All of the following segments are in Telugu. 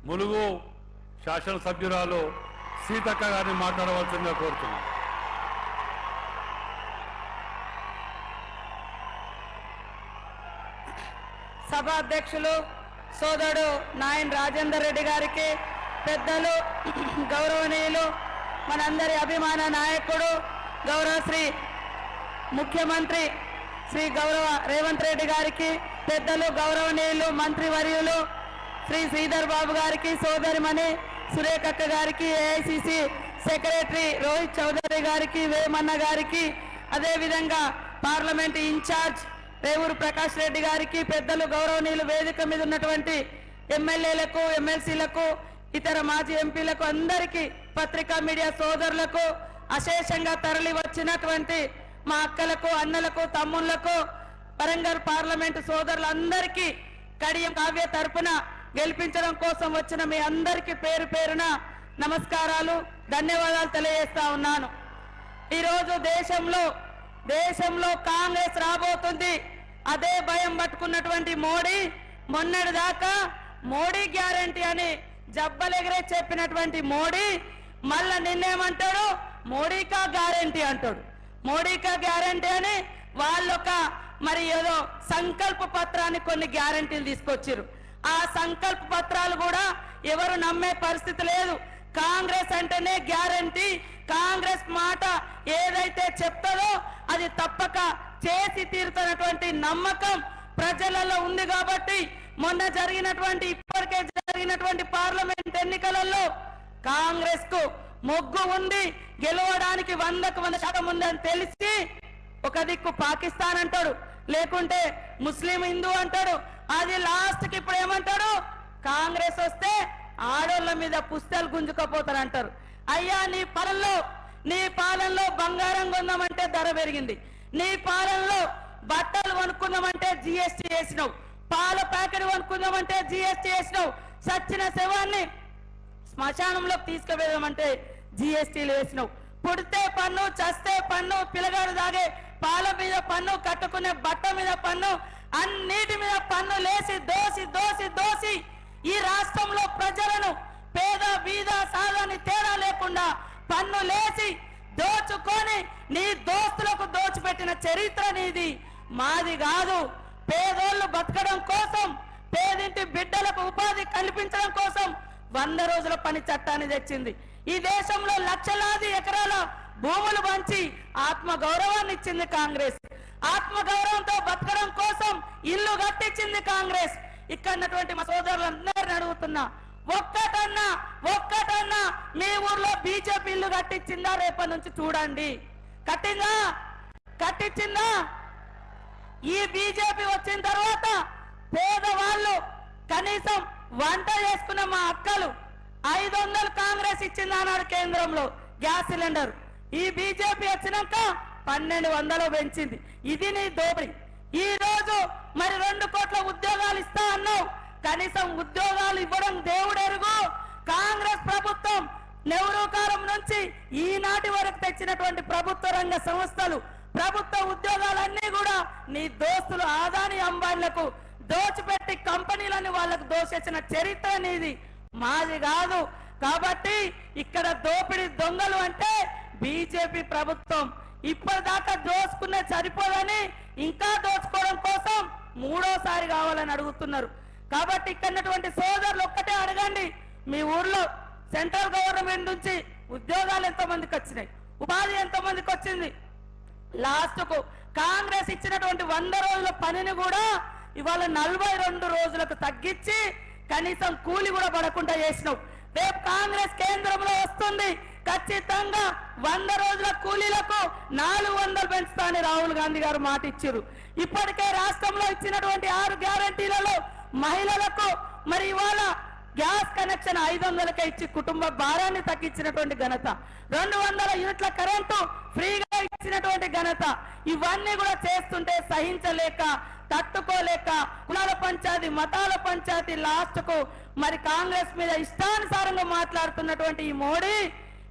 ములుగు శాసనసభ్యురాలు సీతక్క గారిని మాట్లాడవలసిందిగా కోరుతున్నాను. సభా అధ్యక్షులు సోదరుడు నాయన్ రాజేందర్ రెడ్డి గారికి, పెద్దలు గౌరవనీయులు మనందరి అభిమాన నాయకుడు గౌరవ శ్రీ ముఖ్యమంత్రి శ్రీ గౌరవ రేవంత్ రెడ్డి గారికి, పెద్దలు గౌరవనీయులు మంత్రివర్యులు శ్రీ శ్రీధర్ బాబు గారికి, సోదరిమణి సురేఖక్క గారికి, ఏఐసిసి సెక్రటరీ రోహిత్ చౌదరి గారికి, వేమన్న గారికి, అదేవిధంగా పార్లమెంట్ ఇన్ఛార్జ్ రేవూరు ప్రకాష్ రెడ్డి గారికి, పెద్దలు గౌరవనీయులు వేదిక మీద ఉన్నటువంటి ఎమ్మెల్యేలకు, ఎమ్మెల్సీలకు, ఇతర మాజీ ఎంపీలకు, అందరికీ పత్రికా మీడియా సోదరులకు, అశేషంగా తరలి వచ్చినటువంటి మా అక్కలకు, అన్నలకు, తమ్ముళ్లకు, వరంగల్ పార్లమెంటు సోదరులందరికీ కడియం కావ్య తరపున గెలిపించడం కోసం వచ్చిన మీ అందరికీ పేరు పేరున నమస్కారాలు, ధన్యవాదాలు తెలియజేస్తా ఉన్నాను. ఈరోజు దేశంలో కాంగ్రెస్ రాబోతుంది. అదే భయం పట్టుకున్నటువంటి మోడీ మొన్నటి దాకా మోడీ గ్యారంటీ అని జబ్బలెగరే చెప్పినటువంటి మోడీ మళ్ళా నిన్నేమంటాడు, మోడీకా గ్యారంటీ అంటాడు. మోడీకా గ్యారంటీ అని వాళ్ళొక మరి ఏదో సంకల్ప పత్రాన్ని కొన్ని గ్యారంటీలు తీసుకొచ్చారు. ఆ సంకల్ప పత్రాలు కూడా ఎవరు నమ్మే పరిస్థితి లేదు. కాంగ్రెస్ అంటేనే గ్యారంటీ, కాంగ్రెస్ మాట ఏదైతే చెప్తారో అది తప్పక చేసి తీరుతున్నటువంటి నమ్మకం ప్రజలలో ఉంది. కాబట్టి ఇప్పటికే జరిగినటువంటి పార్లమెంట్ ఎన్నికలలో కాంగ్రెస్ కు మొగ్గు ఉంది, గెలవడానికి 100% ఉందని తెలిసి ఒక దిక్కు పాకిస్తాన్ అంటాడు, లేకుంటే ముస్లిం హిందూ అంటాడు. అది లాస్ట్ కి ఇప్పుడు ఏమంటాడు, కాంగ్రెస్ వస్తే ఆడోళ్ళ మీద పుస్తలు గుంజుకపోతారు అంటారు. అయ్యా నీ పాలనలో బంగారం కొందామంటే ధర పెరిగింది, నీ పాలనలో బట్టలు కొనుక్కుందామంటే జిఎస్టీ వేసినావు, పాల ప్యాకెట్ కొనుక్కుందామంటే జిఎస్టీ వేసినావు, సచ్చిన శవాన్ని శ్మశానంలో తీసుకువెళ్ళమంటే జిఎస్టీలు వేసినావు, పుడితే పన్ను, చస్తే పన్ను, పిల్లగాడు తాగే పాల మీద పన్ను, కట్టుకునే బట్ట మీద పన్ను, అన్నిటి మీద పన్ను లేసి దోసి ఈ రాష్ట్రంలో ప్రజలను పేద బీద సాదాని తేడా లేకుండా పన్ను లేసి దోచుకొని నీ దోస్తులకు దోచిపెట్టిన చరిత్ర నీది, మాది కాదు. పేదోళ్ళు బతకడం కోసం, పేదింటి బిడ్డలకు ఉపాధి కల్పించడం కోసం 100 రోజుల పని చట్టాన్ని తెచ్చింది. ఈ దేశంలో లక్షలాది ఎకరాల భూములు పంచి ఆత్మ గౌరవాన్ని ఇచ్చింది కాంగ్రెస్. ఆత్మ గౌరవంతో బతకడం కోసం ఇల్లు కట్టించింది కాంగ్రెస్. ఇక్కడున్నటువంటి మా సోదరులందరిని అడుగుతున్నా, ఒక్కటన్నా మీ ఊర్లో బీజేపీ ఇల్లు కట్టించిందా? రేపటి నుంచి చూడండి. కట్టించిందా? ఈ బీజేపీ వచ్చిన తర్వాత పేదవాళ్ళు కనీసం వంట చేసుకున్న మా అక్కలు 500 కాంగ్రెస్ ఇచ్చింది అన్నాడు కేంద్రంలో గ్యాస్ సిలిండర్. ఈ బీజేపీ వచ్చినాక 1200 పెంచింది. ఇది నీ దోపిడీ. ఈ రోజు మరి 2 కోట్ల ఉద్యోగాలు ఇస్తా అన్నావు, కనీసం ఉద్యోగాలు ఇవ్వడం దేవుడెరుగు. కాంగ్రెస్ ప్రభుత్వం నెహ్రూ కాలం నుంచి ఈనాటి వరకు తెచ్చినటువంటి ప్రభుత్వ రంగ సంస్థలు, ప్రభుత్వ ఉద్యోగాలన్నీ కూడా నీ దోస్తులు ఆదాని అంబానీలకు దోచిపెట్టి కంపెనీలను వాళ్ళకు దోచేసిన చరిత్ర నీది, మాది కాదు. కాబట్టి ఇక్కడ దోపిడీ దొంగలు అంటే బీజేపీ ప్రభుత్వం. ఇప్పటిదాకా దోచుకునే సరిపోదని ఇంకా దోచుకోవడం కోసం 3వసారి కావాలని అడుగుతున్నారు. కాబట్టి ఇక్కడటువంటి సోదరులు ఒక్కటే అడగండి, మీ ఊర్లో సెంట్రల్ గవర్నమెంట్ నుంచి ఉద్యోగాలు ఎంతమందికి వచ్చినాయి, ఉపాధి ఎంతమందికి వచ్చింది? లాస్ట్ కు కాంగ్రెస్ ఇచ్చినటువంటి 100 రోజుల పనిని కూడా ఇవాళ 42 రోజులకు తగ్గించి కనీసం కూలి కూడా పడకుండా చేసినావు. రేపు కాంగ్రెస్ కేంద్రంలో వస్తుంది, ఖచ్చితంగా 100 రోజుల కూలీలకు 400 పెంచుతా అని రాహుల్ గాంధీ గారు మాట ఇచ్చారు. ఇప్పటికే రాష్ట్రంలో ఇచ్చినటువంటి 6 గ్యారంటీలలో మహిళలకు మరి ఇవాళ గ్యాస్ కనెక్షన్ 500కే ఇచ్చి కుటుంబ భారాన్ని తగ్గించినటువంటి ఘనత, 200 యూనిట్ల కరెంటు ఫ్రీగా ఇచ్చినటువంటి ఘనత, ఇవన్నీ కూడా చేస్తుంటే సహించలేక, తట్టుకోలేక కులాల పంచాయతీ, మతాల పంచాయతీ, లాస్ట్ కు మరి కాంగ్రెస్ మీద ఇష్టానుసారంగా మాట్లాడుతున్నటువంటి ఈ మోడీ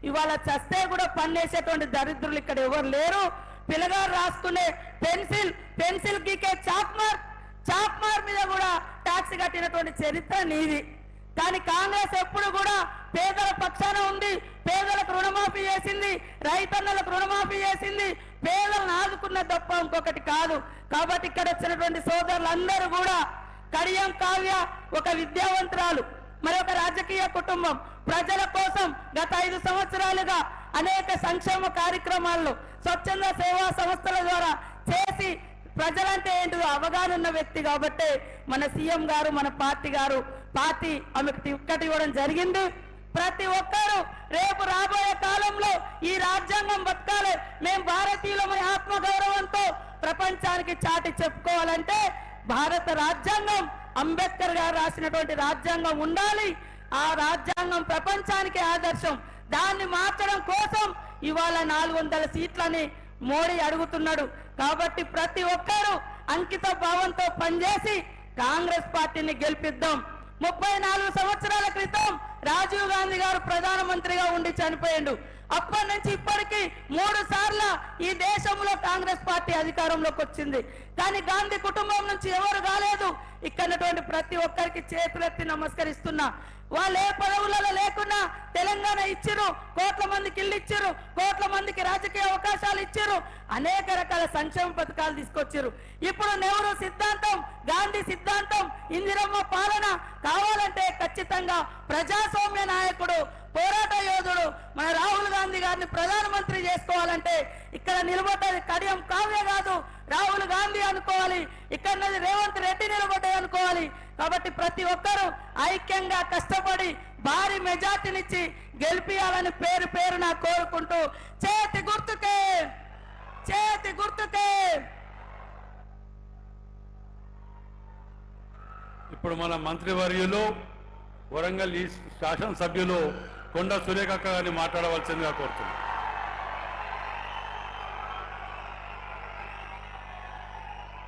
ఇవాళ చస్తే కూడా పన్నేసేటువంటి దరిద్రులు ఇక్కడ ఎవరు లేరు. పిల్లగారు రాసుకునే పెన్సిల్ గీకే చాప్మార్ మీద కూడా ట్యాక్స్ కట్టినటువంటి చరిత్ర నీది. కానీ కాంగ్రెస్ ఎప్పుడు కూడా పేదల పక్షాన ఉంది, పేదలకు రుణమాఫీ చేసింది, రైతన్నలకు రుణమాఫీ చేసింది, పేదలను ఆదుకున్న తప్ప ఇంకొకటి కాదు. కాబట్టి ఇక్కడ వచ్చినటువంటి సోదరులందరూ కూడా కడియం కావ్య ఒక విద్యావంతురాలు, మరి ఒక రాజకీయ కుటుంబం, ప్రజల కోసం గత 5 సంవత్సరాలుగా అనేక సంక్షేమ కార్యక్రమాల్లో స్వచ్ఛంద సేవా సంస్థల ద్వారా చేసి ప్రజలంటే ఏంటో అవగాహన ఉన్న వ్యక్తి. కాబట్టి మన సీఎం గారు, మన పార్టీ ఆమెకు టికెట్ ఇవ్వడం జరిగింది. ప్రతి ఒక్కరూ రేపు రాబోయే కాలంలో ఈ రాజ్యాంగం బతకాలి, మేము భారతీయులమని ఆత్మగౌరవంతో ప్రపంచానికి చాటి చెప్పుకోవాలంటే భారత రాజ్యాంగం, అంబేద్కర్ గారు రాసినటువంటి రాజ్యాంగం ఉండాలి. ఆ రాజ్యాంగం ప్రపంచానికి ఆదర్శం. దాన్ని మార్చడం కోసం ఇవాళ 400 సీట్లని మోడీ అడుగుతున్నాడు. కాబట్టి ప్రతి ఒక్కరూ అంకిత భావంతో పనిచేసి కాంగ్రెస్ పార్టీని గెలిపిద్దాం. 34 సంవత్సరాల క్రితం రాజీవ్ గాంధీ గారు ప్రధానమంత్రిగా ఉండి చనిపోయిండు. అప్పటి నుంచి ఇప్పటికీ 3 సార్లు ఈ దేశంలో కాంగ్రెస్ పార్టీ అధికారంలోకి వచ్చింది. కానీ గాంధీ కుటుంబం నుంచి ఎవరు కాలేదు. ఇక్కడటువంటి ప్రతి ఒక్కరికి చేతులెత్తి నమస్కరిస్తున్నా. వాళ్ళు ఏ పదవులలో లేకున్నా తెలంగాణ ఇచ్చిరు, కోట్ల మందికి ఇల్లు ఇచ్చిరు, కోట్ల మందికి రాజకీయ అవకాశాలు ఇచ్చిరు, అనేక రకాల సంక్షేమ పథకాలు తీసుకొచ్చారు. ఇప్పుడు నెహ్రూ సిద్ధాంతం, గాంధీ సిద్ధాంతం, ఇందిరమ్మ పాలన కావాలంటే ఖచ్చితంగా ప్రజాస్వామ్య నాయకుడు, పోరాట యోధుడు మన రాహుల్ గాంధీ గారిని ప్రధానమంత్రి చేసుకోవాలంటే ఇక్కడ నిలబడ్డది కడియం కావ్య కాదు, రాహుల్ గాంధీ అనుకోవాలి. ఇక్కడ రేవంత్ రెడ్డి నిలబడ్డది అనుకోవాలి. కాబట్టి ప్రతి ఒక్కరూ ఐక్యంగా కష్టపడి భారీ మెజార్టీనిచ్చి గెలిపియాలని పేరున కోరుకుంటూ చేతి గుర్తుకే. ఇప్పుడు మన మంత్రివర్యులు వరంగల్ ఈ శాసనసభ్యులు కొండ సురేఖ గారిని మాట్లాడవలసిందిగా కోరుతున్నాం.